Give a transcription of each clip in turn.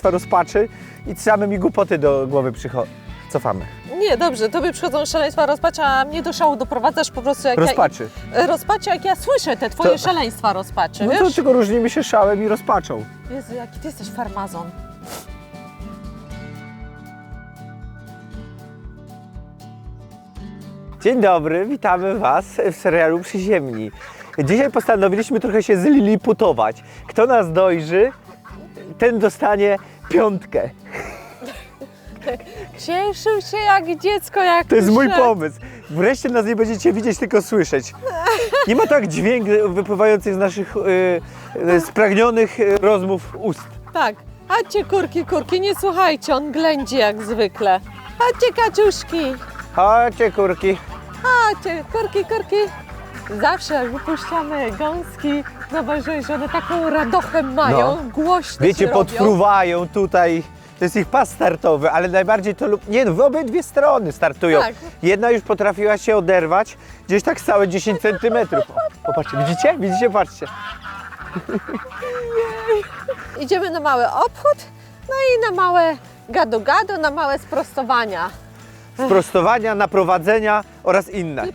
rozpaczy i same mi głupoty do głowy cofamy. Nie, dobrze, tobie przychodzą szaleństwa rozpaczy, a mnie do szału doprowadzasz po prostu jak Rozpaczy. Rozpaczy, jak ja słyszę te twoje szaleństwa rozpaczy, No wiesz? to tylko różnimy się szałem i rozpaczą. Jezu, jaki ty jesteś farmazon. Dzień dobry, witamy Was w serialu Przyziemni. Dzisiaj postanowiliśmy trochę się zliliputować. Kto nas dojrzy, ten dostanie 5. Cieszył się jak dziecko, jak To jest mój szedł. pomysł. Wreszcie nas nie będziecie widzieć, tylko słyszeć. Nie ma tak dźwięk wypływający z naszych spragnionych rozmów ust. Tak, chodźcie kurki, nie słuchajcie, on ględzi jak zwykle. Chodźcie kaczuszki, Chodźcie, kurki. chodźcie kurki. Zawsze jak wypuszczamy gąski, zauważyłeś, że one taką radochę mają, No. głośno Wiecie, się robią. podfruwają tutaj. To jest ich pas startowy, ale najbardziej to nie no, w obydwie strony startują. Tak. Jedna już potrafiła się oderwać, gdzieś tak całe 10 centymetrów. O, popatrzcie, widzicie? Widzicie? Patrzcie. Idziemy na mały obchód, no i na małe gado-gado, na małe sprostowania. Sprostowania, naprowadzenia oraz inne.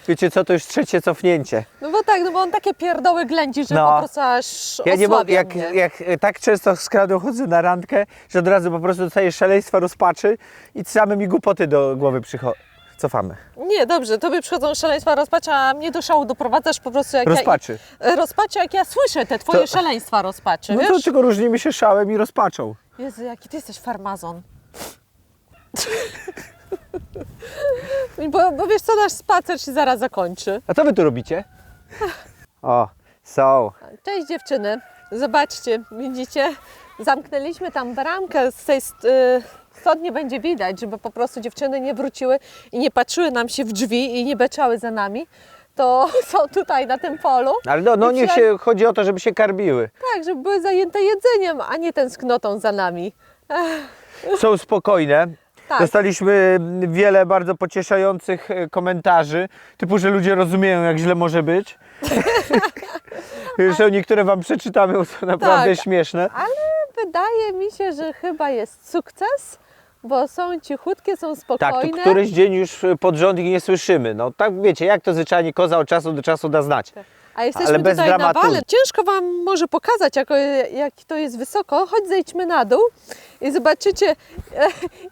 Wiecie co, to już trzecie cofnięcie. No bo tak, no bo on takie pierdoły ględzi, że No. po prostu aż Ja nie mogę, osłabia mnie. jak tak często z Kradą chodzę na randkę, że od razu po prostu dostaję szaleństwa rozpaczy i same mi głupoty do głowy cofamy. Nie, dobrze, tobie przychodzą szaleństwa rozpaczy, a mnie do szału doprowadzasz po prostu jak Rozpaczy. Rozpaczy, jak ja słyszę te twoje szaleństwa rozpaczy, No to wiesz? tylko różnimy się szałem i rozpaczą. Jezu, jaki ty jesteś farmazon. bo wiesz co, nasz spacer się zaraz zakończy. A co wy tu robicie? O, są. Cześć dziewczyny, zobaczcie, widzicie? Zamknęliśmy tam bramkę, z tej stąd nie będzie widać, żeby po prostu dziewczyny nie wróciły i nie patrzyły nam się w drzwi i nie beczały za nami. To są tutaj na tym polu. Ale no I niech się chodzi o to, żeby się karmiły. Tak, żeby były zajęte jedzeniem, a nie tęsknotą za nami. Są spokojne. Tak. Dostaliśmy wiele bardzo pocieszających komentarzy, typu, że ludzie rozumieją, jak źle może być. Zresztą niektóre wam przeczytamy, bo to naprawdę Tak. śmieszne. Ale wydaje mi się, że chyba jest sukces, bo są cichutkie, są Tak, spokojne. to któryś dzień już pod rząd ich nie słyszymy. No tak wiecie, jak to zwyczajnie koza od czasu do czasu da znać. A jesteśmy ale bez tutaj na dramatu. wale. Ciężko Wam może pokazać, jak to jest wysoko. Choć zejdźmy na dół i zobaczycie,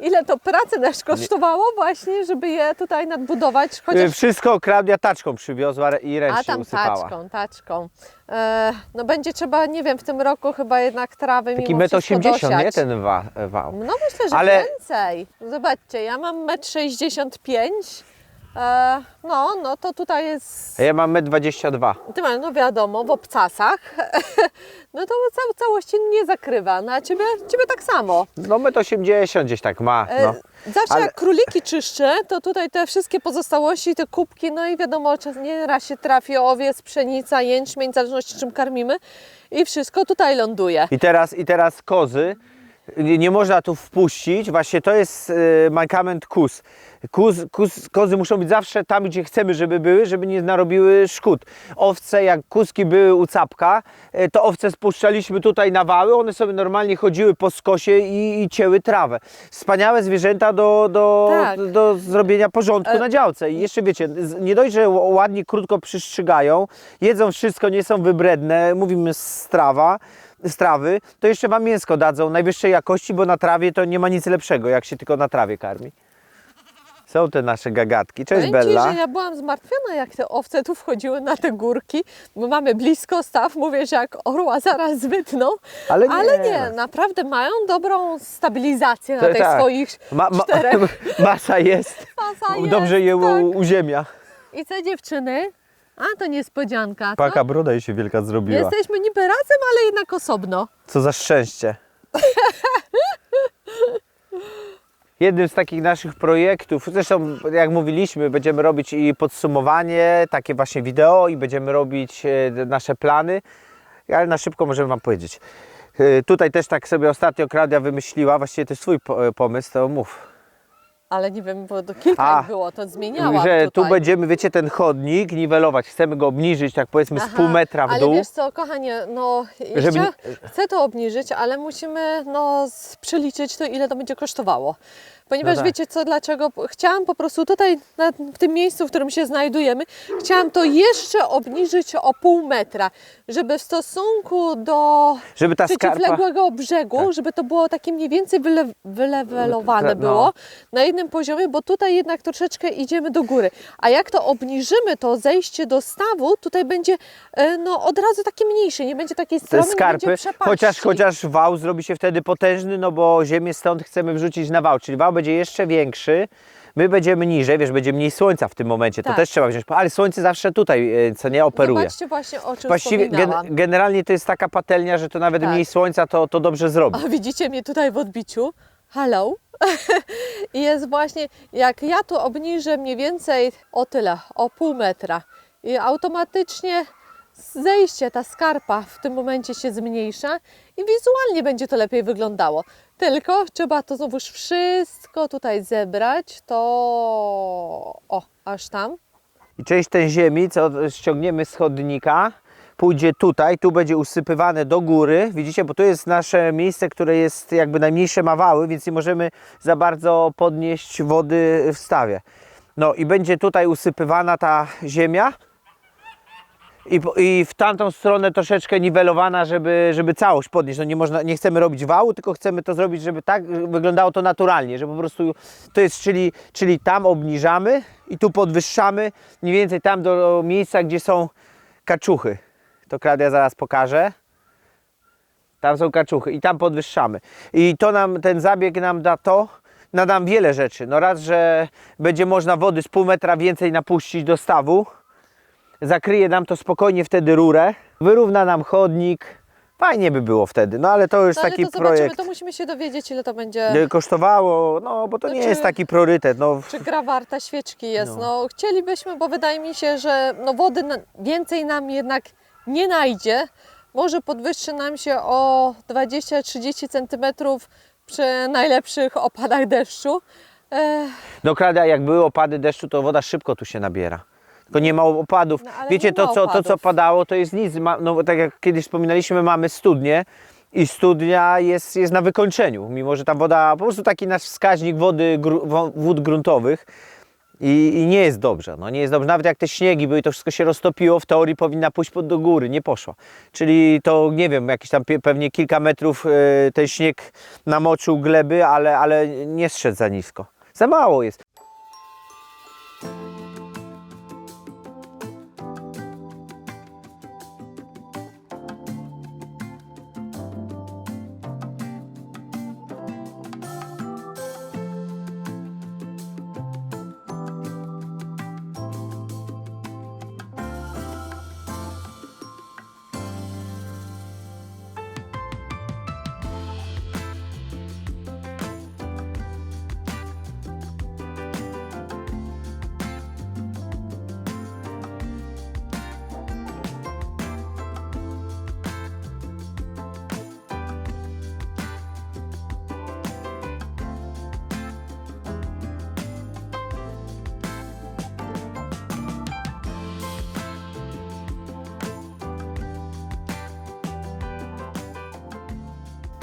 ile to pracy nas kosztowało właśnie, żeby je tutaj nadbudować. Chociaż... Wszystko Klaudia taczką przywiozła i A ręcznie tam usypała. taczką. No będzie trzeba, nie wiem, w tym roku chyba jednak trawy Taki mimo 1,80 wszystko m, nie dosiać. ten wał. No myślę, że Ale- więcej. Zobaczcie, ja mam 1,65 m. No to tutaj jest... A ja mam 1,22 m. Ty masz, no wiadomo, w obcasach. No to całości nie zakrywa. No a ciebie tak samo. No 1,80 m gdzieś tak ma. No. Zawsze Ale- jak króliki czyszczę, to tutaj te wszystkie pozostałości, te kubki, no i wiadomo, nieraz się trafi owiec, pszenica, jęczmień, w zależności czym karmimy i wszystko tutaj ląduje. I teraz kozy. Nie można tu wpuścić, właśnie to jest mankament kóz. Kozy muszą być zawsze tam, gdzie chcemy, żeby były, żeby nie narobiły szkód. Owce, jak kózki były u Capka, to owce spuszczaliśmy tutaj na wały, one sobie normalnie chodziły po skosie i cięły trawę. Wspaniałe zwierzęta Tak. do zrobienia porządku na działce. I jeszcze wiecie, nie dość, że ładnie, krótko przystrzygają, jedzą wszystko, nie są wybredne, mówimy strawy, to jeszcze wam mięsko dadzą najwyższej jakości, bo na trawie to nie ma nic lepszego, jak się tylko na trawie karmi. Są te nasze gagatki. Cześć Powiem Ci, Bella. że ja byłam zmartwiona, jak te owce tu wchodziły na te górki, bo mamy blisko staw, mówię, że jak orła zaraz wytną, Ale ale nie. nie, naprawdę mają dobrą stabilizację na To tych tak. swoich czterech. Masa jest. Masa jest, Dobrze je tak. uziemia. I co dziewczyny? A to niespodzianka, co? Paka broda jej się wielka zrobiła. Jesteśmy niby razem, ale jednak osobno. Co za szczęście. Jednym z takich naszych projektów, zresztą jak mówiliśmy, będziemy robić i podsumowanie, takie właśnie wideo i będziemy robić nasze plany, ale na szybko możemy wam powiedzieć. Tutaj też tak sobie ostatnio Klaudia wymyśliła, właściwie to jest twój pomysł, to mów. Ale nie wiem, bo to kilka ich było, to zmieniałam że tutaj. tu będziemy, wiecie, ten chodnik niwelować, chcemy go obniżyć tak powiedzmy z pół metra w ale dół. wiesz co, kochanie, no Żeby chcę to obniżyć, ale musimy no przeliczyć to, ile to będzie kosztowało. Ponieważ tak. wiecie co, dlaczego? Chciałam po prostu tutaj, w tym miejscu, w którym się znajdujemy, chciałam to jeszcze obniżyć o pół metra, żeby w stosunku do Żeby ta skarpa... przeciwległego brzegu, żeby to było takie mniej więcej wylewelowane było na jednym poziomie, bo tutaj jednak troszeczkę idziemy do góry. A jak to obniżymy, to zejście do stawu, tutaj będzie no, od razu takie mniejsze, nie będzie takiej Te stromy, nie skarpy, będzie przepaści. chociaż wał zrobi się wtedy potężny, no bo ziemię stąd chcemy wrzucić na wał, czyli wał będzie jeszcze większy, my będziemy niżej, wiesz, będzie mniej słońca w tym momencie, to Tak. też trzeba wziąć, ale słońce zawsze tutaj, co nie, operuje. Zobaczcie właśnie, o czym Właściwie wspominałam. generalnie to jest taka patelnia, że to nawet Tak. mniej słońca to dobrze zrobi. A widzicie mnie tutaj w odbiciu? Hello. I jest właśnie, jak ja tu obniżę mniej więcej o tyle, o pół metra i automatycznie zejście, ta skarpa w tym momencie się zmniejsza i wizualnie będzie to lepiej wyglądało. Tylko trzeba to znowuż wszystko tutaj zebrać, to o, aż tam. I część tej ziemi, co ściągniemy z chodnika, pójdzie tutaj, tu będzie usypywane do góry, widzicie, bo tu jest nasze miejsce, które jest jakby najmniejsze ma wały, więc nie możemy za bardzo podnieść wody w stawie. No i będzie tutaj usypywana ta ziemia i w tamtą stronę troszeczkę niwelowana, żeby całość podnieść. No nie chcemy robić wału, tylko chcemy to zrobić, żeby tak wyglądało to naturalnie, że po prostu to jest, czyli tam obniżamy i tu podwyższamy, mniej więcej tam do miejsca, gdzie są kaczuchy. To Klaudia zaraz pokaże. Tam są kaczuchy i tam podwyższamy. I to ten zabieg nam da nam wiele rzeczy. No raz, że będzie można wody z pół metra więcej napuścić do stawu. Zakryje nam to spokojnie wtedy rurę. Wyrówna nam chodnik. Fajnie by było wtedy, no ale to jest No, ale taki to zobaczymy, projekt. to musimy się dowiedzieć, ile to będzie. Kosztowało, no bo to nie Znaczy- jest taki priorytet. No, Czy gra warta świeczki jest? No. Chcielibyśmy, bo wydaje mi się, że no wody więcej nam jednak nie najdzie. Może podwyższy nam się o 20-30 cm przy najlepszych opadach deszczu. no Klaudia, jak były opady deszczu, to woda szybko tu się nabiera. Tylko nie ma opadów. No, ale Wiecie, nie ma to co opadów. padało, to jest nic. No bo tak jak kiedyś wspominaliśmy, mamy studnię i studnia jest na wykończeniu. Mimo że ta woda, po prostu taki nasz wskaźnik wód gruntowych i nie jest dobrze. No, nie jest dobrze. Nawet jak te śniegi były, to wszystko się roztopiło, w teorii powinna pójść do góry, nie poszła. Czyli to, nie wiem, jakieś tam pewnie kilka metrów ten śnieg namoczył gleby, ale nie zszedł za nisko. Za mało jest.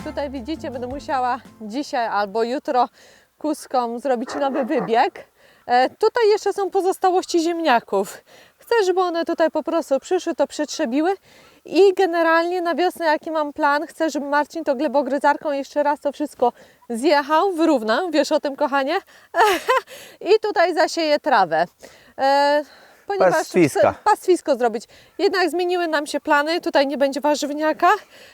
Tutaj widzicie, będę musiała dzisiaj albo jutro kuskom zrobić nowy wybieg. Tutaj jeszcze są pozostałości ziemniaków. Chcę, żeby one tutaj po prostu przyszły, to przetrzebiły i generalnie na wiosnę jaki mam plan, chcę, żeby Marcin to glebogryzarką jeszcze raz to wszystko zjechał, wyrównał, wiesz o tym, kochanie? I tutaj zasieję trawę. Ponieważ Pastwiska. chcę pastwisko zrobić. Jednak zmieniły nam się plany, tutaj nie będzie warzywniaka,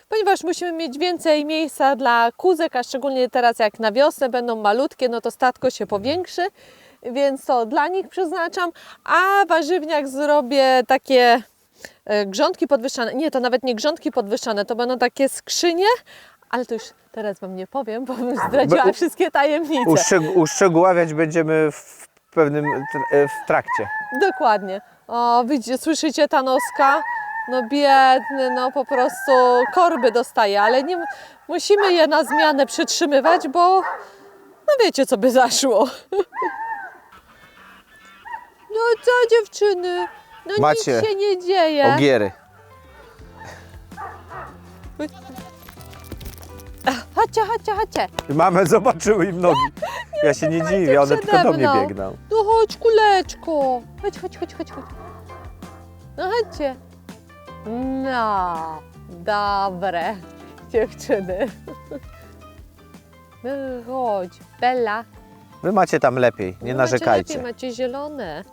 ponieważ musimy mieć więcej miejsca dla kózek, a szczególnie teraz jak na wiosnę będą malutkie, no to statko się powiększy, więc to dla nich przeznaczam, a warzywniak zrobię takie grządki podwyższane, nie, to nawet nie grządki podwyższane, to będą takie skrzynie, ale to już teraz Wam nie powiem, bo bym zdradziła wszystkie tajemnice. Uszczegóławiać będziemy w pewnym w trakcie. Dokładnie. O, widzicie, słyszycie ta noska? No biedny, no po prostu korby dostaje, ale nie musimy je na zmianę przytrzymywać, bo No wiecie, co by zaszło. No co dziewczyny? No Macie nic się nie dzieje. Ogiery. Chodźcie, chodźcie, chodźcie. Mamę zobaczyły im nogi. Ja się nie dziwię, one tylko do mnie przede mną. biegną. No chodź, kuleczko. Chodź, chodź, chodź, chodź, chodź. No chodźcie. No, dobre dziewczyny. No chodź, Bella. Wy macie tam lepiej, nie No narzekajcie. Macie lepiej, macie zielone.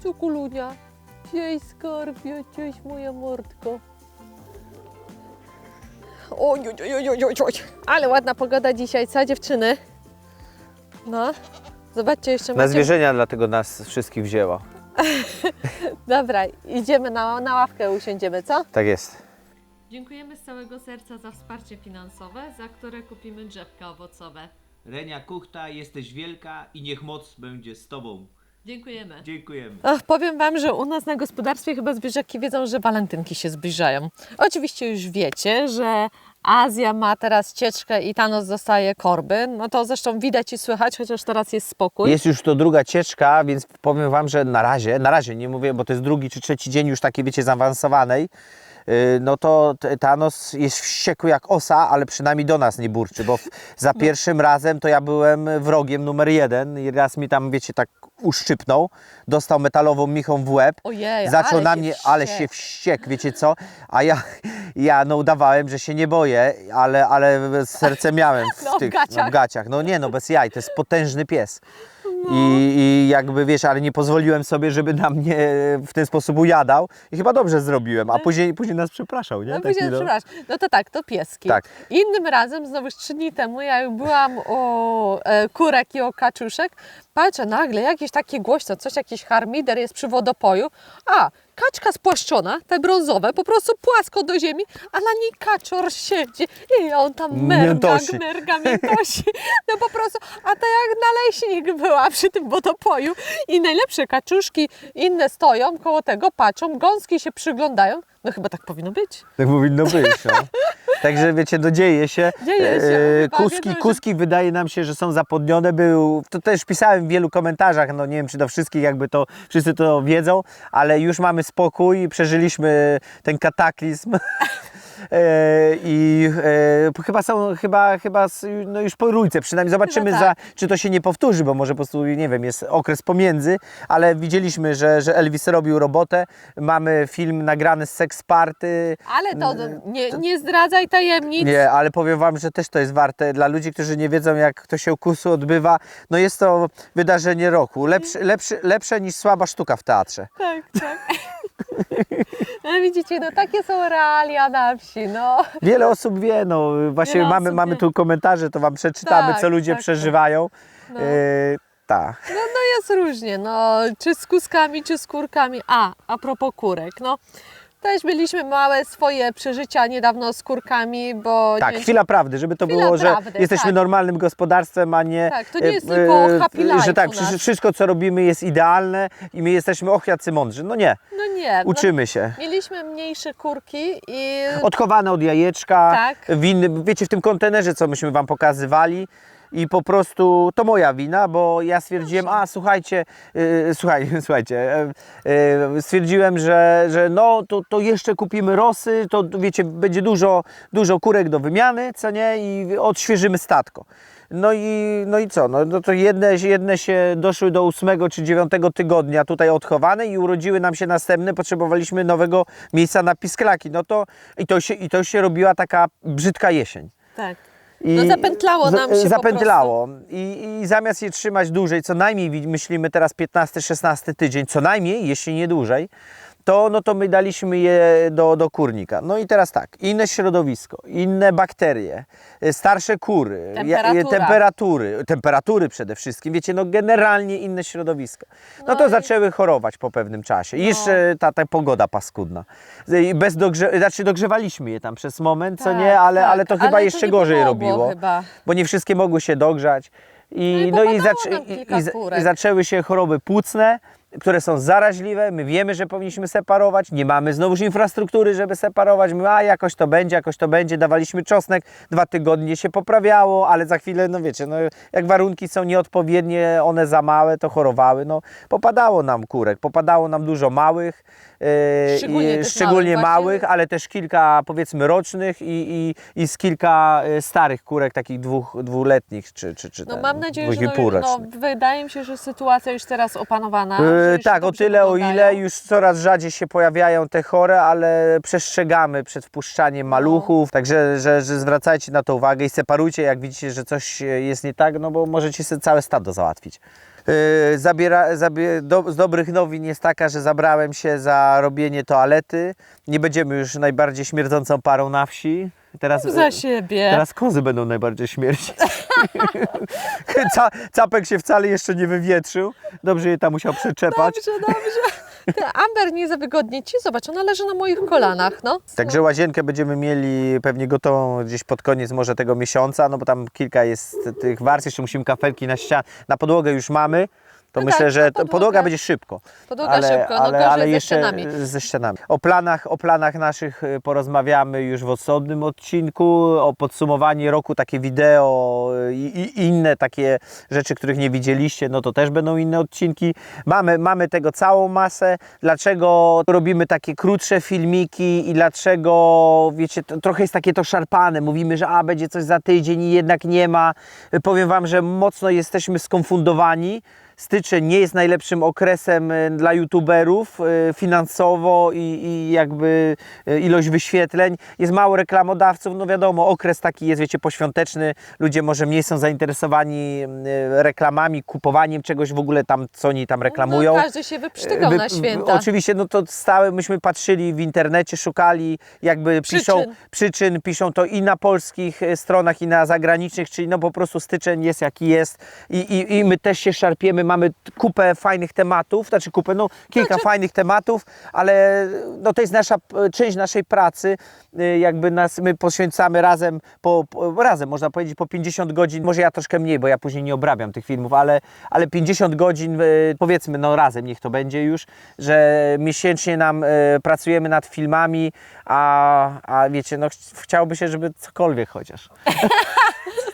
Cukulunia. Cześć skarbie, cześć moja mordko. Oj, oj, oj, oj, oj, oj. Ale ładna pogoda dzisiaj, co dziewczyny? No, zobaczcie, jeszcze Na macie... zwierzenia dlatego nas wszystkich wzięła. Dobra, idziemy na ławkę, usiądziemy, co? Tak jest. Dziękujemy z całego serca za wsparcie finansowe, za które kupimy drzewka owocowe. Renia Kuchta, jesteś wielka i niech moc będzie z Tobą. Dziękujemy. Dziękujemy. Ach, powiem Wam, że u nas na gospodarstwie chyba zwierzaki wiedzą, że walentynki się zbliżają. Oczywiście już wiecie, że Azja ma teraz cieczkę i Thanos dostaje korby. No to zresztą widać i słychać, chociaż teraz jest spokój. Jest już to druga cieczka, więc powiem Wam, że na razie nie mówię, bo to jest drugi czy trzeci dzień już takiej, wiecie, zaawansowanej, no to Thanos jest wściekły jak osa, ale przynajmniej do nas nie burczy, bo za pierwszym razem to ja byłem wrogiem numer 1 i raz mi tam, wiecie, tak uszczypnął, dostał metalową michą w łeb, Ojej, zaczął ale na się mnie, wściekł. ale się wściekł, wiecie co, a ja no udawałem, że się nie boję, ale serce miałem No, w gaciach. w gaciach, no nie no, bez jaj, to jest potężny pies. I jakby wiesz, ale nie pozwoliłem sobie, żeby na mnie w ten sposób ujadał i chyba dobrze zrobiłem, a później nas przepraszał, nie? No Taki, później, przepraszam. No to tak, to pieski. Tak. Innym razem, znowu 3 dni temu, ja byłam u kurek i o kaczuszek, patrzę nagle, jakieś takie głośno, coś, jakiś harmider jest przy wodopoju, a kaczka spłaszczona, te brązowe, po prostu płasko do ziemi, a na niej kaczor siedzi i on tam Miętosi. merga, miętosi. No po prostu, a to jak naleśnik była przy tym wodopoju i najlepsze kaczuszki inne stoją koło tego, patrzą, gąski się przyglądają. No chyba tak powinno być. Tak powinno być, no. Także wiecie, no dzieje się. Dzieje się. Chyba wiedzą, że- Kuski wydaje nam się, że są zapodnione. To też pisałem w wielu komentarzach, no nie wiem, czy do wszystkich jakby to, wszyscy to wiedzą, ale już mamy spokój, przeżyliśmy ten kataklizm. Chyba no już po rójce, przynajmniej zobaczymy, Chyba tak. czy to się nie powtórzy, bo może po prostu, nie wiem, jest okres pomiędzy, ale widzieliśmy, że Elvis robił robotę, mamy film nagrany z Sex Party. Ale to nie zdradzaj tajemnic. Nie, ale powiem Wam, że też to jest warte dla ludzi, którzy nie wiedzą, jak to się u KUS-u odbywa. No jest to wydarzenie roku, lepsze niż słaba sztuka w teatrze. Tak, tak. No widzicie, no takie są realia na wsi, no. Wiele osób wie, no właśnie Wiele mamy osób tu komentarze, to Wam przeczytamy, Tak, co ludzie tak, przeżywają. No. Tak. No jest różnie, no, czy z kuskami, czy z kurkami. A propos kurek, no. Też mieliśmy małe swoje przeżycia niedawno z kurkami, bo... Tak, nie, chwila prawdy, żeby to Chwila było, że prawdy, jesteśmy tak. normalnym gospodarstwem, a nie... Tak, to nie jest tylko happy life że tak, u nas. wszystko co robimy jest idealne i my jesteśmy jacy mądrzy. No nie, No nie. uczymy się. Mieliśmy mniejsze kurki i... Odchowane od jajeczka, Tak. wiecie, w tym kontenerze, co myśmy Wam pokazywali. I po prostu to moja wina, bo ja stwierdziłem, słuchajcie, stwierdziłem, że no to jeszcze kupimy rosy, to wiecie, będzie dużo kurek do wymiany, co nie, i odświeżymy statko. No i co, no to jedne się doszły do 8 czy 9 tygodnia tutaj odchowane i urodziły nam się następne, potrzebowaliśmy nowego miejsca na pisklaki, no to i to się robiła taka brzydka jesień. Tak. I No zapętlało nam się zapętlało. I zamiast je trzymać dłużej, co najmniej myślimy teraz 15-16 tydzień, co najmniej, jeśli nie dłużej, to my daliśmy je do kurnika. No i teraz tak, inne środowisko, inne bakterie, starsze kury, temperatury przede wszystkim, wiecie, no generalnie inne środowisko. No to zaczęły chorować po pewnym czasie. I jeszcze ta pogoda paskudna. Znaczy dogrzewaliśmy je tam przez moment, co nie, ale to chyba jeszcze gorzej robiło, chyba. bo nie wszystkie mogły się dogrzać. No i popadało nam kilka kurek. I zaczęły się choroby płucne, które są zaraźliwe, my wiemy, że powinniśmy separować, nie mamy znowuż infrastruktury, żeby separować, my, a jakoś to będzie, dawaliśmy czosnek, 2 tygodnie się poprawiało, ale za chwilę, no wiecie, no jak warunki są nieodpowiednie, one za małe, to chorowały, no popadało nam kurek, popadało nam dużo małych, Szczególnie tych małych, właśnie. ale też kilka powiedzmy rocznych i z kilka starych kurek, takich dwuletnich, czy No ten, mam nadzieję, że 2,5-rocznych. wydaje mi się, że sytuacja już teraz opanowana. że już Tak, o dobrze tyle, o wyglądają. ile już coraz rzadziej się pojawiają te chore, ale przestrzegamy przed wpuszczaniem maluchów, także że zwracajcie na to uwagę i separujcie, jak widzicie, że coś jest nie tak, no bo możecie sobie całe stado załatwić. Z dobrych nowin jest taka, że zabrałem się za robienie toalety. Nie będziemy już najbardziej śmierdzącą parą na wsi. Za siebie. Teraz kozy będą najbardziej śmierdzić. Capek się wcale jeszcze nie wywietrzył. Dobrze je tam musiał przeczepać. Dobrze. Ty, Amber, nie za wygodnie ci? Zobacz, ona leży na moich kolanach, no. Także łazienkę będziemy mieli pewnie gotową gdzieś pod koniec może tego miesiąca, no bo tam kilka jest tych warstw, jeszcze musimy kafelki na ścianę, na podłogę już mamy. To No myślę, tak, że na podłogę. podłoga będzie szybko. Podłoga szybko, no gorzej ze jeszcze ścianami. ze ścianami. O planach naszych porozmawiamy już w osobnym odcinku, o podsumowaniu roku, takie wideo i inne takie rzeczy, których nie widzieliście, no to też będą inne odcinki. Mamy tego całą masę. Dlaczego robimy takie krótsze filmiki i dlaczego, wiecie, trochę jest takie to szarpane. Mówimy, że będzie coś za tydzień i jednak nie ma. Powiem Wam, że mocno jesteśmy skonfundowani. Styczeń nie jest najlepszym okresem dla youtuberów finansowo i jakby ilość wyświetleń. Jest mało reklamodawców, no wiadomo, okres taki jest, wiecie, poświąteczny. Ludzie może mniej są zainteresowani reklamami, kupowaniem czegoś w ogóle tam, co oni tam reklamują. No, każdy się wyprztygał na święta. Oczywiście, no to stałe, myśmy patrzyli w internecie, szukali jakby przyczyn, piszą to i na polskich stronach, i na zagranicznych, czyli no po prostu styczeń jest jaki jest i my też się szarpiemy, mamy kupę fajnych tematów, znaczy kupę, no kilka fajnych tematów, ale no to jest część naszej pracy, jakby my poświęcamy razem, razem można powiedzieć po 50 godzin, może ja troszkę mniej, bo ja później nie obrabiam tych filmów, ale 50 godzin powiedzmy, no razem niech to będzie już, że miesięcznie nam pracujemy nad filmami, a wiecie, no chciałoby się, żeby cokolwiek chociaż.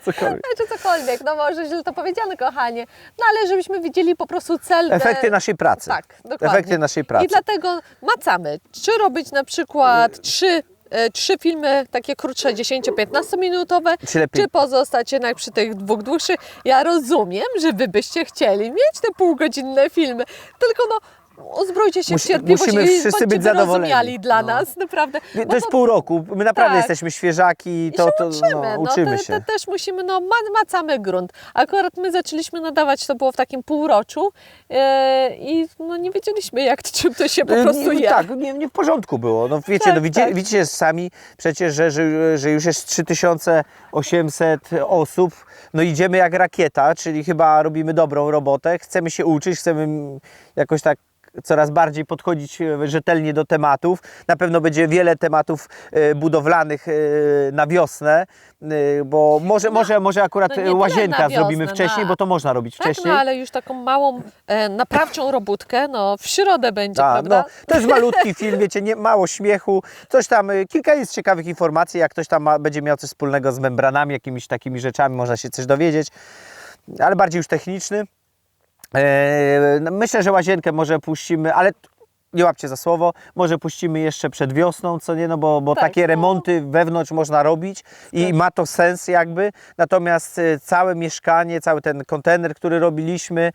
Cokolwiek. Czy cokolwiek, no może źle to powiedziane, kochanie. No ale żebyśmy widzieli po prostu cel. Efekty naszej pracy. Tak, dokładnie. Efekty naszej pracy. I dlatego macamy, czy robić na przykład trzy filmy takie krótsze, 10-15 minutowe, czy pozostać jednak przy tych dwóch dłuższych. Ja rozumiem, że wy byście chcieli mieć te półgodzinne filmy, tylko no uzbrójcie się w cierpliwość musimy i wszyscy być zadowoleni. wyrozumiali dla nas, naprawdę. To jest pół roku, my naprawdę jesteśmy świeżaki, uczymy się. Też musimy, macamy grunt. Akurat my zaczęliśmy nadawać, to było w takim półroczu i no nie wiedzieliśmy, czym to się po prostu je. Tak, nie w porządku było. No wiecie, widzicie sami przecież, że już jest 3800 osób, no idziemy jak rakieta, czyli chyba robimy dobrą robotę, chcemy się uczyć, chcemy jakoś tak coraz bardziej podchodzić rzetelnie do tematów. Na pewno będzie wiele tematów budowlanych na wiosnę, bo może akurat łazienka zrobimy wcześniej, bo to można robić wcześniej. No ale już taką małą naprawczą robótkę, w środę będzie, prawda? No, to jest malutki film, wiecie, mało śmiechu, coś tam, kilka jest ciekawych informacji, jak ktoś tam będzie miał coś wspólnego z membranami, jakimiś takimi rzeczami, można się coś dowiedzieć, ale bardziej już techniczny. Myślę, że łazienkę może puścimy, ale nie łapcie za słowo, może puścimy jeszcze przed wiosną, co nie, no bo takie remonty wewnątrz można robić i ma to sens jakby, natomiast całe mieszkanie, cały ten kontener, który robiliśmy,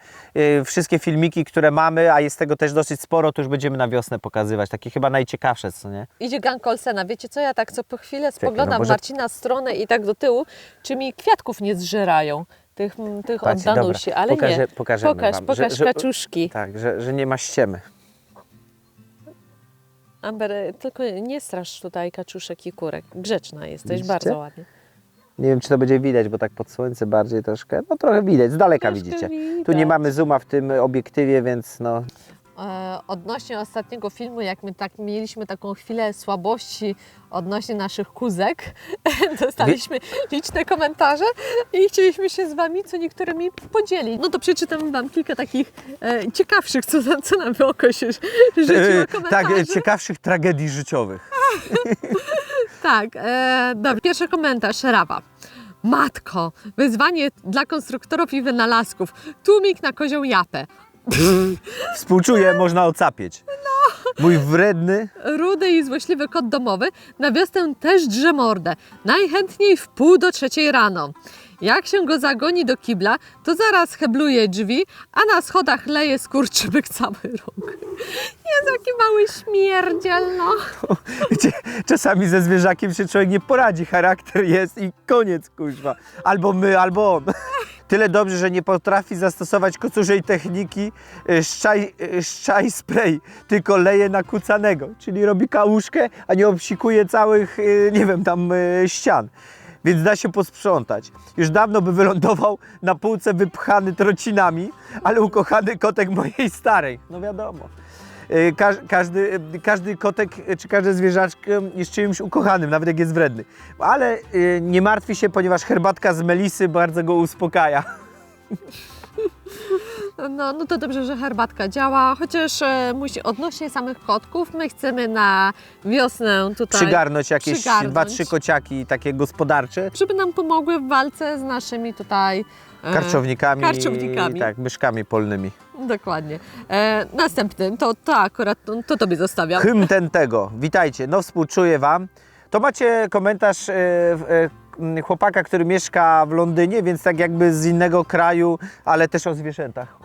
wszystkie filmiki, które mamy, a jest tego też dosyć sporo, to już będziemy na wiosnę pokazywać, takie chyba najciekawsze, co nie? Idzie gang Olsena, wiecie co, ja tak co po chwilę spoglądam Marcina w stronę i tak do tyłu, czy mi kwiatków nie zżerają. Tych od Danusi, ale nie. Pokaż kaczuszki. Tak, że nie ma ściemy. Amber, tylko nie strasz tutaj kaczuszek i kurek. Grzeczna jesteś, bardzo ładnie. Nie wiem, czy to będzie widać, bo tak pod słońce bardziej troszkę, no trochę widać, z daleka widzicie. Tu nie mamy zooma w tym obiektywie, więc no. odnośnie ostatniego filmu, jak my tak mieliśmy taką chwilę słabości odnośnie naszych kózek, dostaliśmy liczne komentarze i chcieliśmy się z Wami co niektórymi podzielić. No to przeczytam Wam kilka takich ciekawszych, co nam w oko się rzuciło komentarzy. Tak, ciekawszych tragedii życiowych. Tak, dobra. Pierwszy komentarz, Rawa. Matko, wyzwanie dla konstruktorów i wynalazków. Tłumik na kozią japę. Współczuję, można ocapieć. Mój wredny... Rudy i złośliwy kot domowy na wiosnę też drze mordę. Najchętniej w 2:30 rano. Jak się go zagoni do kibla, to zaraz hebluje drzwi, a na schodach leje skurczybyk cały róg. Jest jaki mały śmierdziel, no. Czasami ze zwierzakiem się człowiek nie poradzi. Charakter jest i koniec, kuźwa. Albo my, albo on. Tyle dobrze, że nie potrafi zastosować kocurzej techniki szczaj spray, tylko leje na kucanego. Czyli robi kałużkę, a nie obsikuje całych, nie wiem, tam ścian. Więc da się posprzątać. Już dawno by wylądował na półce wypchany trocinami, ale ukochany kotek mojej starej. No wiadomo. Każdy kotek czy każde zwierzaczko jest czymś ukochanym, nawet jak jest wredny. Ale nie martwi się, ponieważ herbatka z melisy bardzo go uspokaja. No to dobrze, że herbatka działa, chociaż odnośnie samych kotków, my chcemy na wiosnę tutaj Przygarnąć jakieś przygarnąć. 2-3 kociaki takie gospodarcze. Żeby nam pomogły w walce z naszymi tutaj Karczownikami, karczownikami. tak, myszkami polnymi. Dokładnie. Następnym, to akurat to Tobie zostawiam. Hymn ten tego. Witajcie, no współczuję Wam. To macie komentarz chłopaka, który mieszka w Londynie, więc tak jakby z innego kraju, ale też o zwierzętach.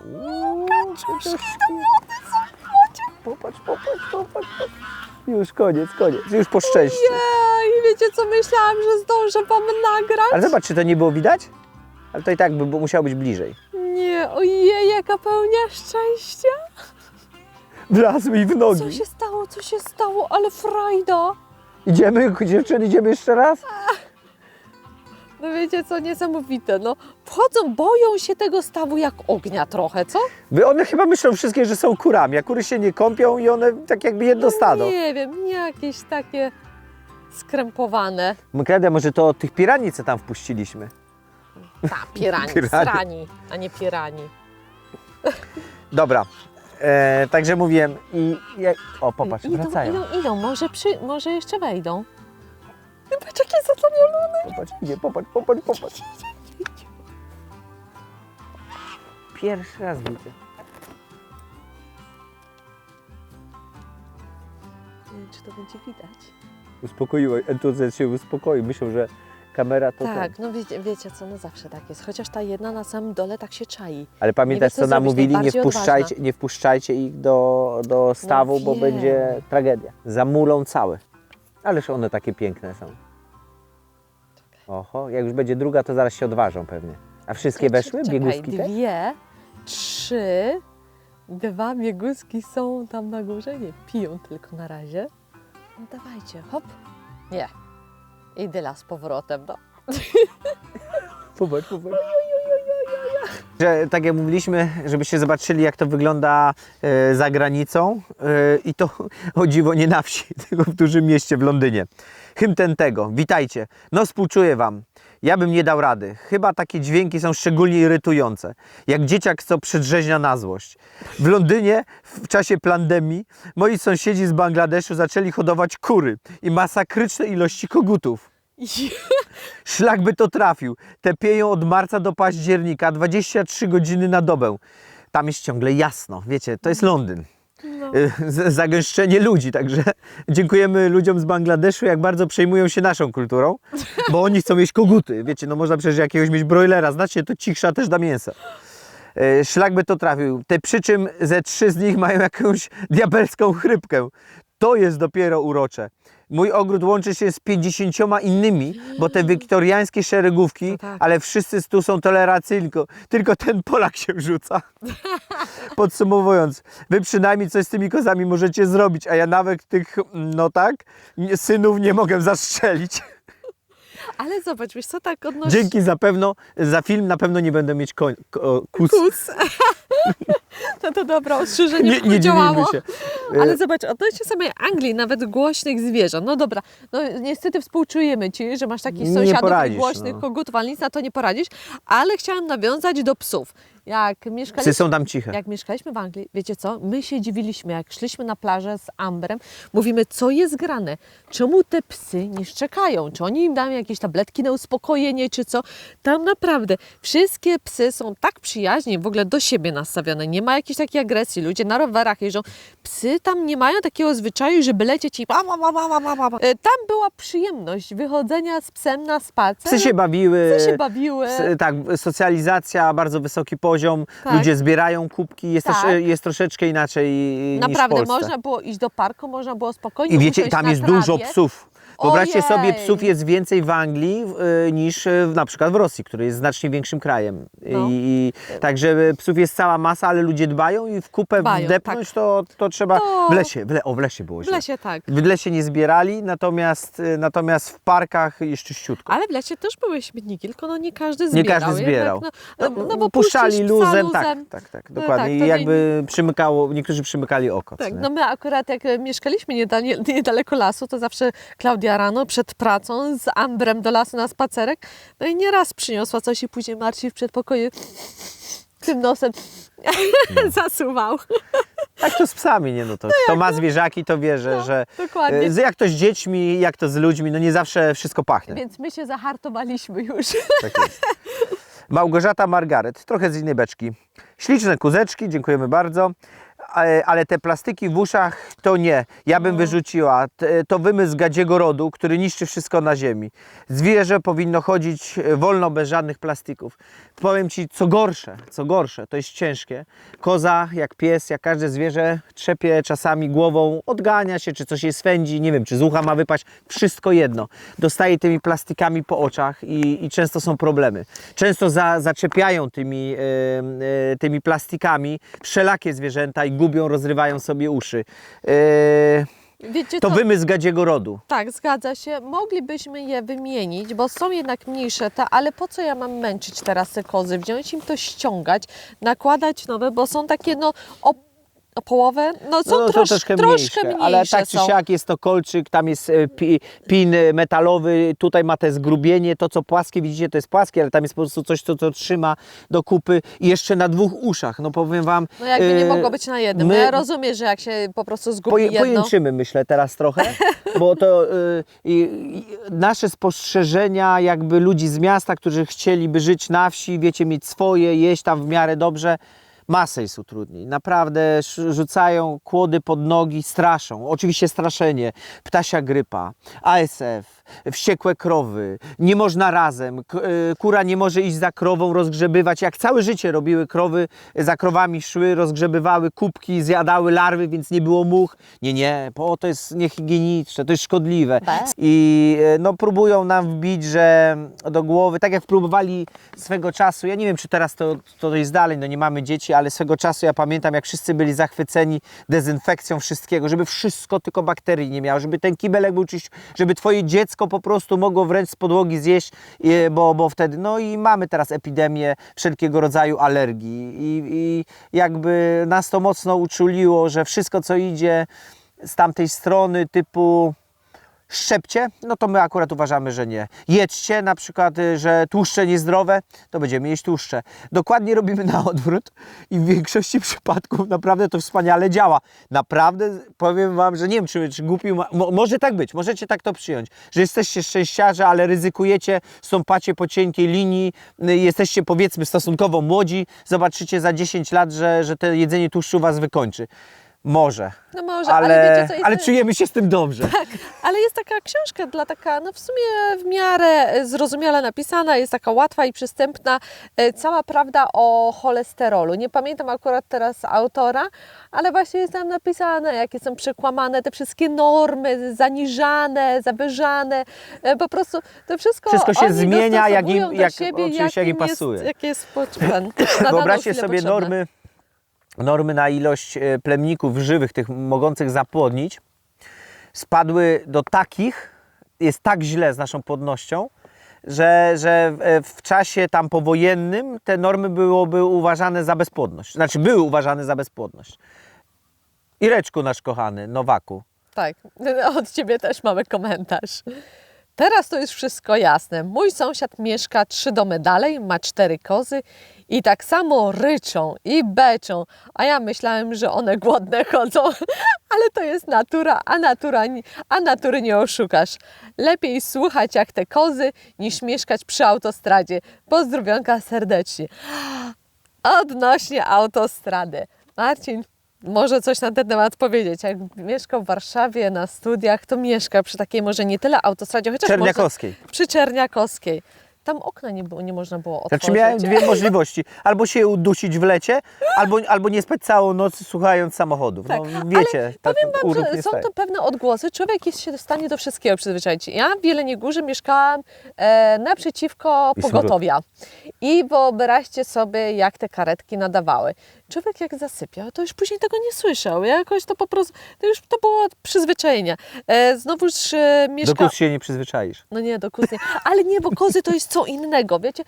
Popatrz. Już koniec. Już po szczęście. I wiecie co, myślałam, że zdążę Wam nagrać. Ale zobacz, czy to nie było widać? Ale to i tak by musiało być bliżej. Nie, ojej, jaka pełnia szczęścia. Wlazł mi w nogi. Co się stało, ale frajda. Idziemy, dziewczyny, idziemy jeszcze raz? No wiecie co, niesamowite, no. Wchodzą, boją się tego stawu jak ognia trochę, co? One chyba myślą wszystkie, że są kurami, a kury się nie kąpią i one tak jakby jedno stado. Nie wiem, jakieś takie skrępowane. Kredę, może to od tych pirani, co tam wpuściliśmy. Pirani, Pirani. strani, a nie pirani. Dobra, także mówiłem o, popatrz, wracają. Idą, może jeszcze wejdą. Patrz, jakie zadowolone. Popatrz, idzie, popatrz. Pierwszy raz widzę. Nie wiem, czy to będzie widać. Uspokoiło, entuzjazm się uspokoił. Myślą, że kamera to Tak, no wiecie co, no zawsze tak jest. Chociaż ta jedna na samym dole tak się czai. Ale pamiętasz, Nie wie, co co nam zrobić, mówili? najbardziej Nie wpuszczajcie ich do stawu, bo wiem. będzie tragedia. Zamulą całe. Ależ one takie piękne są. Oho, jak już będzie druga, to zaraz się odważą pewnie. A wszystkie weszły? Biegówki te? 2, 3, 2 biegówki są tam na górze, nie piją tylko na razie. No dawajcie, hop. Nie. I dyla z powrotem, no. Popatrz. Że, tak jak mówiliśmy, żebyście zobaczyli, jak to wygląda za granicą i to o dziwo nie na wsi, tylko w dużym mieście w Londynie. Hymn ten tego. Witajcie. No współczuję Wam. Ja bym nie dał rady. Chyba takie dźwięki są szczególnie irytujące. Jak dzieciak, co przedrzeźnia na złość. W Londynie w czasie pandemii moi sąsiedzi z Bangladeszu zaczęli hodować kury i masakryczne ilości kogutów. Szlak by to trafił. Te pieją od marca do października, 23 godziny na dobę. Tam jest ciągle jasno. Wiecie, to jest Londyn. No. Zagęszczenie ludzi, także dziękujemy ludziom z Bangladeszu, jak bardzo przejmują się naszą kulturą, bo oni chcą jeść koguty. Wiecie, no można przecież jakiegoś mieć broilera, znacie, to cichsza też da mięsa. Szlak by to trafił. Przy czym ze 3 z nich mają jakąś diabelską chrypkę. To jest dopiero urocze. Mój ogród łączy się z 50 innymi, bo te wiktoriańskie szeregówki, No tak. ale wszyscy tu są tolerancyjni, tylko ten Polak się wrzuca. Podsumowując, wy przynajmniej coś z tymi kozami możecie zrobić, a ja nawet tych, no tak, synów nie mogę zastrzelić. Ale zobacz, wiesz co, tak odnośnie... Dzięki za film na pewno nie będę mieć kus. Kus. No to dobra, ostrzeżenie Nie dziwimy działało. się. Ale zobacz, odnośnie samej Anglii, nawet głośnych zwierząt. No dobra, no niestety współczujemy Ci, że masz takich Nie sąsiadów poradzisz, i głośnych no. kogutów, ale nic na to nie poradzisz. Ale chciałam nawiązać do psów. Psy są tam ciche. Jak mieszkaliśmy w Anglii, wiecie co? My się dziwiliśmy, jak szliśmy na plażę z Amberem, mówimy, co jest grane? Czemu te psy nie szczekają? Czy oni im dają jakieś tabletki na uspokojenie, czy co? Tam naprawdę wszystkie psy są tak przyjaźnie w ogóle do siebie nastawione. Nie ma jakiejś takiej agresji. Ludzie na rowerach jeżdżą. Psy tam nie mają takiego zwyczaju, żeby lecieć i tam była przyjemność wychodzenia z psem na spacer. Psy się bawiły. Psy się bawiły. Tak, socjalizacja, bardzo wysoki poziom. Tak. Ludzie zbierają kubki. Jest, Tak. też, jest troszeczkę inaczej Naprawdę, niż w Polsce. można było iść do parku, można było spokojnie I wiecie, usiąść tam na jest trawie. dużo psów. Wyobraźcie sobie, Ojej. psów jest więcej w Anglii niż na przykład w Rosji, który jest znacznie większym krajem. No. Także psów jest cała masa, ale ludzie dbają i w kupę Dbają, wdepnąć to trzeba To- w lesie. W lesie było W źle. lesie tak. W lesie nie zbierali, natomiast w parkach jest czyściutko. Ale w lesie też były śmietniki, tylko no nie każdy zbierał. Nie każdy zbierał. Jednak, no bo puszczali puścisz psa luzem, tak, No dokładnie. tak, I to jakby przymykało, niektórzy przymykali oko. Tak, co nie? no my akurat jak mieszkaliśmy niedaleko lasu, to zawsze Klaudia rano przed pracą z Ambrem do lasu na spacerek, no i nieraz przyniosła coś i później Marcin w przedpokoju tym nosem zasuwał. Tak to z psami, nie no to. Kto ma zwierzaki, to wie, że dokładnie. jak to z dziećmi, jak to z ludźmi, no nie zawsze wszystko pachnie. Więc my się zahartowaliśmy już. Tak jest. Małgorzata Margaret, trochę z innej beczki. Śliczne kuzeczki, dziękujemy bardzo. Ale te plastiki w uszach to nie. Ja bym wyrzuciła. To wymysł gadziego rodu, który niszczy wszystko na ziemi. Zwierzę powinno chodzić wolno, bez żadnych plastików. Powiem Ci, co gorsze, to jest ciężkie. Koza, jak pies, jak każde zwierzę, trzepie czasami głową, odgania się, czy coś jej swędzi, nie wiem, czy z ucha ma wypaść, wszystko jedno. Dostaje tymi plastikami po oczach i często są problemy. Często zaczepiają tymi plastikami wszelakie zwierzęta i gubią, rozrywają sobie uszy. Wiecie To co? wymysł gadziego rodu. Tak, zgadza się. Moglibyśmy je wymienić, bo są jednak mniejsze te, ale po co ja mam męczyć teraz te kozy? Wziąć im to ściągać, nakładać nowe, bo są takie o połowę, no są to troszkę mniejsze, ale tak czy są. siak jest to kolczyk, tam jest pin metalowy, tutaj ma te zgrubienie, to co płaskie, widzicie, to jest płaskie, ale tam jest po prostu coś, co trzyma do kupy i jeszcze na dwóch uszach, no powiem Wam... No jakby nie mogło być na jednym. my- Ja rozumiem, że jak się po prostu zgubi jedno... Pojęczymy, myślę, teraz trochę, bo to nasze spostrzeżenia jakby ludzi z miasta, którzy chcieliby żyć na wsi, wiecie, mieć swoje, jeść tam w miarę dobrze, masę jest utrudnień. Naprawdę rzucają kłody pod nogi, straszą. Oczywiście straszenie, ptasia grypa, ASF, wściekłe krowy, nie można razem, kura nie może iść za krową, rozgrzebywać, jak całe życie robiły krowy, za krowami szły, rozgrzebywały kubki, zjadały larwy, więc nie było much. Nie, bo to jest niehigieniczne, to jest szkodliwe. I no, próbują nam wbić, że do głowy, tak jak próbowali swego czasu, ja nie wiem, czy teraz to jest dalej, no nie mamy dzieci, ale swego czasu ja pamiętam, jak wszyscy byli zachwyceni dezynfekcją wszystkiego, żeby wszystko tylko bakterii nie miało, żeby ten kibelek był czyściutki, żeby twoje dziecko po prostu mogło wręcz z podłogi zjeść, bo wtedy, no i mamy teraz epidemię wszelkiego rodzaju alergii i jakby nas to mocno uczuliło, że wszystko co idzie z tamtej strony typu szczepcie, no to my akurat uważamy, że nie. Jedźcie na przykład, że tłuszcze niezdrowe, to będziemy jeść tłuszcze. Dokładnie robimy na odwrót i w większości przypadków naprawdę to wspaniale działa. Naprawdę powiem Wam, że nie wiem, czy głupi, może tak być, możecie tak to przyjąć, że jesteście szczęściarze, ale ryzykujecie, stąpacie po cienkiej linii, jesteście powiedzmy stosunkowo młodzi, zobaczycie za 10 lat, że to jedzenie tłuszczu Was wykończy. Może. No może, ale wiecie co jest... ale czujemy się z tym dobrze. Tak, ale jest taka książka no w sumie w miarę zrozumiale napisana, jest taka łatwa i przystępna, cała prawda o cholesterolu. Nie pamiętam akurat teraz autora, ale właśnie jest tam napisane, jakie są przekłamane te wszystkie normy, zaniżane, zawyżane, po prostu to wszystko się oni zmienia, jak im, dostosowują do siebie, oczywiście jak im jest, pasuje. jakie jest na Wyobraźcie daną sobie chwilę potrzebne. normy na ilość plemników żywych, tych mogących zapłodnić, spadły do takich, jest tak źle z naszą płodnością, że w czasie tam powojennym te normy były uważane za bezpłodność. Znaczy były uważane za bezpłodność. Ireczku nasz kochany, Nowaku. Tak, od Ciebie też mamy komentarz. Teraz to już wszystko jasne. Mój sąsiad mieszka 3 domy dalej, ma 4 kozy i tak samo ryczą i beczą, a ja myślałem, że one głodne chodzą, ale to jest natura, a natury nie oszukasz. Lepiej słuchać jak te kozy, niż mieszkać przy autostradzie. Pozdrowionka serdecznie. Odnośnie autostrady. Marcin, może coś na ten temat powiedzieć. Jak mieszkał w Warszawie na studiach, to mieszka przy takiej może nie tyle autostradzie, chociaż Czerniakowskiej. Może przy Czerniakowskiej. Tam okna nie można było otworzyć. Znaczy miałem dwie możliwości. Albo się udusić w lecie, albo nie spać całą noc słuchając samochodów. Tak, No wiecie, powiem Wam, urok że nie są staje. to pewne odgłosy. Człowiek jest się w stanie do wszystkiego przyzwyczaić. Ja w Jeleniej Górze mieszkałam naprzeciwko I pogotowia. I wyobraźcie sobie, jak te karetki nadawały. Człowiek jak zasypiał, to już później tego nie słyszał. Jakoś to po prostu, to było przyzwyczajenie. Znowuż Do mieszka... kóz się nie przyzwyczaisz. No nie, do kóz nie. Ale nie, bo kozy to jest co innego, wiecie.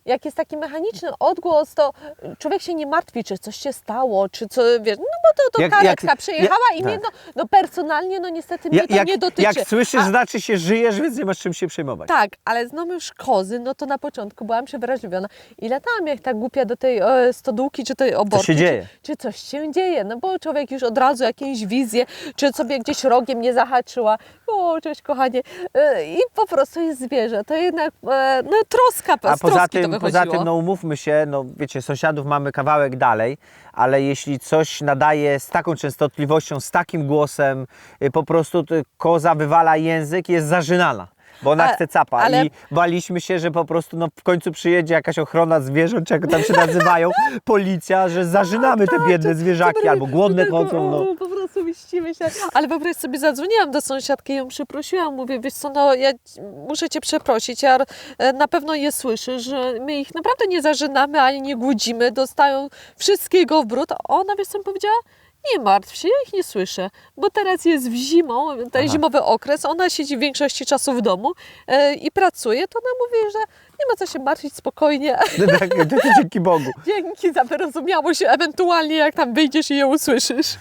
Jak jest taki mechaniczny odgłos, to człowiek się nie martwi, czy coś się stało, czy co, wiesz, no bo to karetka przejechała i mnie, tak. no personalnie, no niestety mnie to nie dotyczy. Jak słyszysz, znaczy się żyjesz, więc nie masz czym się przejmować. Tak, ale znowu już kozy, no to na początku byłam przewrażliwiona. I latałam jak ta głupia do tej stodółki, czy tej oborki. się dzieje? Czy coś się dzieje, no bo człowiek już od razu jakieś wizje, czy sobie gdzieś rogiem nie zahaczyła. O, cześć kochanie. I po prostu jest zwierzę. To jednak no, troska, A z troski to poza wychodziło. tym, no umówmy się, no wiecie, sąsiadów mamy kawałek dalej, ale jeśli coś nadaje z taką częstotliwością, z takim głosem, po prostu koza wywala język i jest zażynana. Bo ona chce capa ale- i baliśmy się, że po prostu no, w końcu przyjedzie jakaś ochrona zwierząt, czy jak tam się nazywają, policja, że zażynamy te biedne zwierzaki, albo głodne chodzą. No. Po prostu mieścimy się. Ale wyobraź sobie, zadzwoniłam do sąsiadki i ją przeprosiłam. Mówię, wiesz co, no ja muszę Cię przeprosić. Ja na pewno je słyszę, że my ich naprawdę nie zażynamy, ani nie głodzimy. Dostają wszystkiego w brud. A ona, wiesz co mi powiedziała? Nie martw się, ja ich nie słyszę, bo teraz jest w zimą, ten zimowy okres, ona siedzi w większości czasu w domu i pracuje, to ona mówi, że nie ma co się martwić, spokojnie. Dzięki Bogu. Dzięki za wyrozumiałość, ewentualnie jak tam wyjdziesz i je usłyszysz.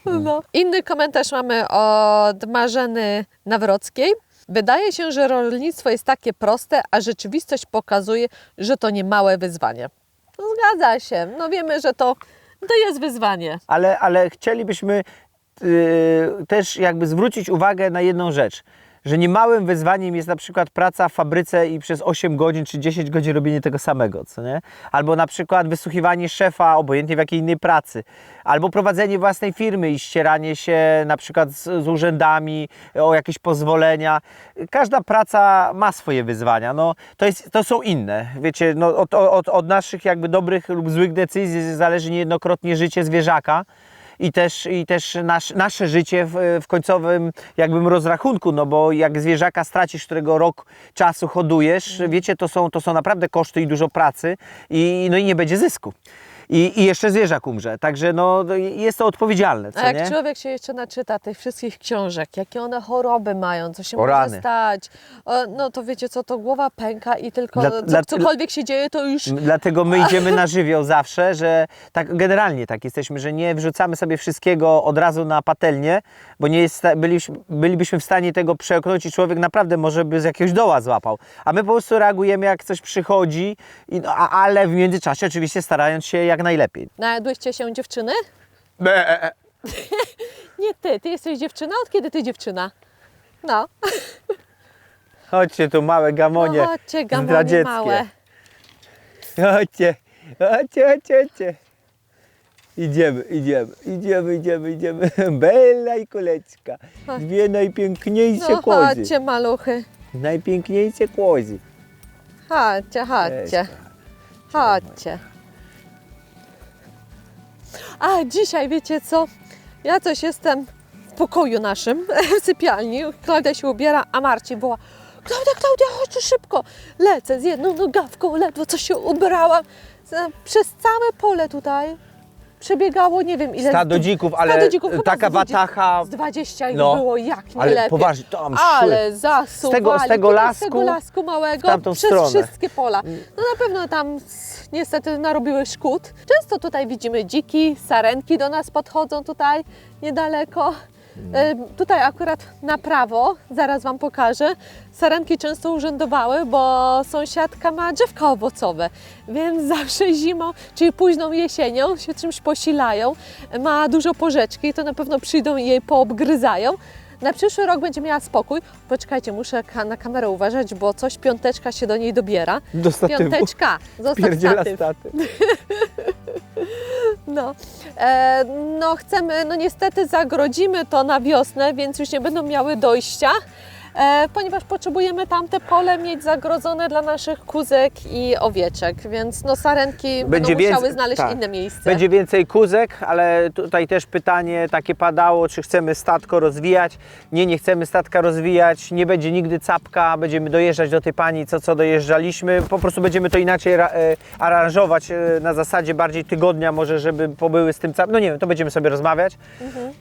No. Inny komentarz mamy od Marzeny Nawrockiej. Wydaje się, że rolnictwo jest takie proste, a rzeczywistość pokazuje, że to nie małe wyzwanie. No, zgadza się. No wiemy, że to jest wyzwanie. Ale chcielibyśmy też jakby zwrócić uwagę na jedną rzecz, że niemałym wyzwaniem jest na przykład praca w fabryce i przez 8 godzin czy 10 godzin robienie tego samego, co nie? Albo na przykład wysłuchiwanie szefa, obojętnie w jakiej innej pracy, albo prowadzenie własnej firmy i ścieranie się na przykład z urzędami o jakieś pozwolenia. Każda praca ma swoje wyzwania, no to są inne, wiecie, no, od naszych jakby dobrych lub złych decyzji zależy niejednokrotnie życie zwierzaka. I też nasze życie w końcowym jakbym rozrachunku, no bo jak zwierzaka stracisz, którego rok czasu hodujesz, wiecie, to są naprawdę koszty i dużo pracy i nie będzie zysku. I jeszcze zwierzak umrze, także no, jest to odpowiedzialne, co A jak nie? człowiek się jeszcze naczyta tych wszystkich książek, jakie one choroby mają, co się O może rany. stać, no to wiecie co, to głowa pęka i tylko cokolwiek się dzieje, to już... Dlatego my idziemy na żywioł zawsze, że tak generalnie tak jesteśmy, że nie wrzucamy sobie wszystkiego od razu na patelnię, bo bylibyśmy w stanie tego przełknąć i człowiek naprawdę może by z jakiegoś doła złapał. A my po prostu reagujemy jak coś przychodzi, ale w międzyczasie oczywiście starając się jak najlepiej. Najadłyście się dziewczyny? Nie ty jesteś dziewczyna? Od kiedy ty dziewczyna? No. Chodźcie tu małe gamonie, No chodźcie, gamonie zdradzieckie. małe. Chodźcie. Idziemy. Bella i Kuleczka. Dwie najpiękniejsze No kozy. chodźcie maluchy. Najpiękniejsze kozy. Chodźcie. A dzisiaj wiecie co? Ja coś jestem w pokoju naszym, w sypialni. Klaudia się ubiera, a Marcin woła: Klaudia, chodź tu szybko. Lecę z jedną nogawką, ledwo co się ubrałam. Przez całe pole tutaj, przebiegało, nie wiem ile. Stado dzików, ale Stado dzików, chyba taka z 20 watacha, Z 20 ich no, było, jak nie ale lepiej. poważnie, tam szły. Ale zasuwali. Z tego tutaj z lasku tego lasku małego w tamtą przez stronę. wszystkie pola. No na pewno tam niestety narobiły szkód. Często tutaj widzimy dziki, sarenki do nas podchodzą tutaj niedaleko. Tutaj akurat na prawo, zaraz Wam pokażę, sarenki często urzędowały, bo sąsiadka ma drzewka owocowe, więc zawsze zimą, czyli późną jesienią się czymś posilają, ma dużo porzeczki, to na pewno przyjdą i jej poobgryzają. Na przyszły rok będzie miała spokój. Poczekajcie, muszę na kamerę uważać, bo coś piąteczka się do niej dobiera. Do statywu. Piąteczka, zostaw Pierdziela statyw. statyw. No, no chcemy, no niestety zagrodzimy to na wiosnę, więc już nie będą miały dojścia, ponieważ potrzebujemy tamte pole mieć zagrodzone dla naszych kózek i owieczek, więc no sarenki będą musiały znaleźć tak. inne miejsce. Będzie więcej kózek, ale tutaj też pytanie takie padało, czy chcemy statko rozwijać. Nie chcemy statka rozwijać, nie będzie nigdy capka, będziemy dojeżdżać do tej pani, co dojeżdżaliśmy. Po prostu będziemy to inaczej aranżować na zasadzie bardziej tygodnia może, żeby pobyły z tym capkiem. No nie wiem, to będziemy sobie rozmawiać,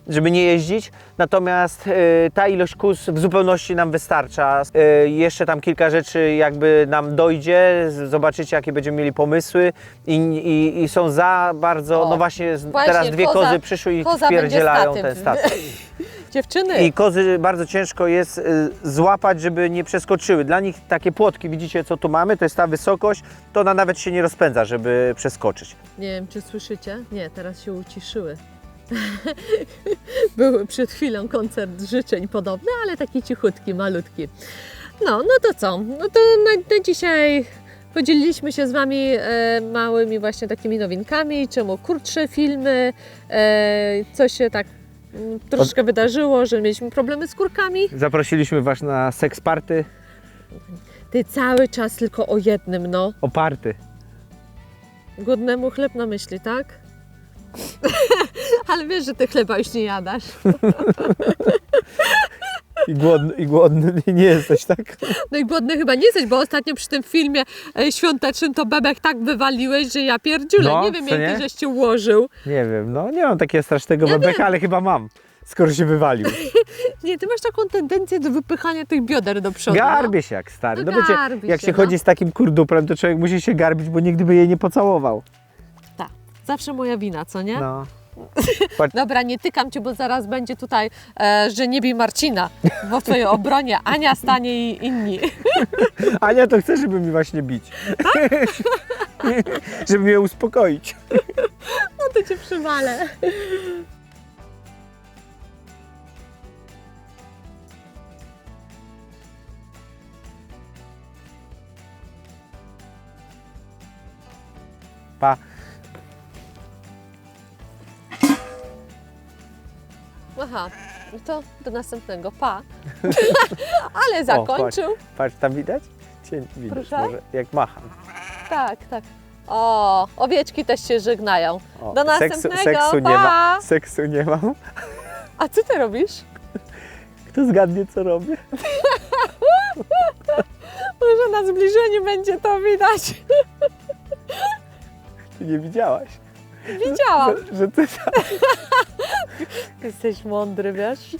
żeby nie jeździć. Natomiast ta ilość kóz w zupełności nam wystarcza. Jeszcze tam kilka rzeczy jakby nam dojdzie, zobaczycie jakie będziemy mieli pomysły i są za bardzo, O, no właśnie, właśnie, teraz dwie kozy przyszły i koza wpierdzielają będzie ten statek. Dziewczyny, I kozy bardzo ciężko jest złapać, żeby nie przeskoczyły. Dla nich takie płotki, widzicie co tu mamy, to jest ta wysokość, to ona nawet się nie rozpędza, żeby przeskoczyć. nie wiem czy słyszycie? Nie, teraz się uciszyły. Były przed chwilą koncert życzeń podobny, ale taki cichutki, malutki. No to co? No to na dzisiaj podzieliliśmy się z Wami małymi właśnie takimi nowinkami, czemu krótsze filmy, co się tak troszkę wydarzyło, że mieliśmy problemy z kurkami. Zaprosiliśmy Was na seks party, Ty cały czas tylko o jednym, no. o party. Głodnemu chleb na myśli, tak? Ale wiesz, że Ty chleba już nie jadasz. I głodny nie jesteś, tak? No i głodny chyba nie jesteś, bo ostatnio przy tym filmie świątecznym to bebek tak wywaliłeś, że ja pierdziulę. No, nie wiem, co jak nie? Ty żeś Cię ułożył. Nie wiem, no nie mam takiego strasznego bebeka, ale chyba mam, skoro się wywalił. Nie, Ty masz taką tendencję do wypychania tych bioder do przodu. Garbię się jak stary. No No wiecie, garbi jak się, się no. chodzi z takim kurduprem, to człowiek musi się garbić, bo nigdy by jej nie pocałował. Tak, zawsze moja wina, co nie? No. Dobra, nie tykam Cię, bo zaraz będzie tutaj, że nie bij Marcina, bo w Twojej obronie Ania stanie i inni. Ania to chce, żeby mi właśnie bić. Żeby mnie uspokoić. No to Cię przywalę. Pa. Aha, no to do następnego, pa. Ale zakończył. Patrz, tam widać? Cię widać Proszę? może, jak macham. Tak. O, owieczki też się żegnają. O, Do następnego, seksu nie pa! ma. Seksu nie mam. A co Ty robisz? Kto zgadnie, co robię? Może na zbliżeniu będzie to widać. Ty nie widziałaś, Widziałam. że ty... Jesteś mądry, wiesz?